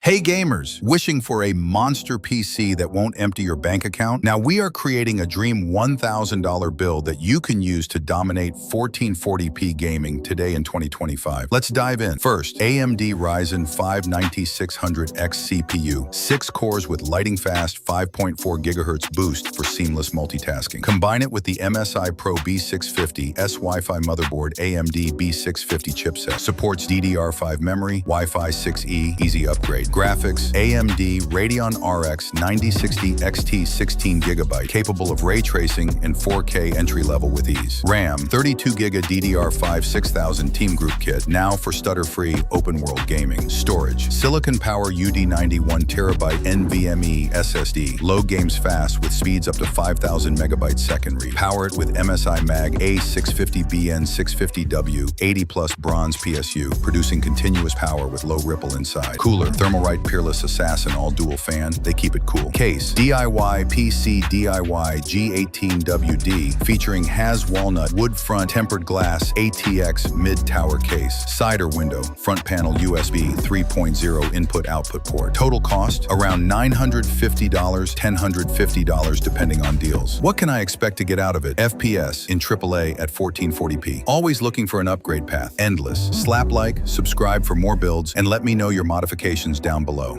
Hey gamers, wishing for a monster PC that won't empty your bank account? Now we are creating a dream $1,000 build that you can use to dominate 1440p gaming today in 2025. Let's dive in. First, AMD Ryzen 5 9600X CPU. 6 cores with lightning-fast 5.4 GHz boost for seamless multitasking. Combine it with the MSI Pro B650 S Wi-Fi motherboard AMD B650 chipset. Supports DDR5 memory, Wi-Fi 6E, easy upgrade. Graphics, AMD Radeon RX 9060 XT 16GB, capable of ray tracing and 4K entry-level with ease. RAM, 32GB DDR5 6000 Team Group Kit, now for stutter-free open-world gaming. Storage, Silicon Power UD90 1TB NVMe SSD, load games fast with speeds up to 5000 megabytes second read. Power it with MSI Mag A650BN 650W 80+ bronze PSU, producing continuous power with low ripple inside. Cooler, Thermalright Peerless Assassin all dual fan, they keep it cool. Case, DIY PC DIY G18WD, featuring Has Walnut wood front tempered glass ATX mid-tower case. Cider window, front panel USB 3.0 input-output port. Total cost, around $950, $1,050 depending on deals. What can I expect to get out of it? FPS in AAA at 1440p. Always looking for an upgrade path. Endless. Slap like, subscribe for more builds, and let me know your modifications down below.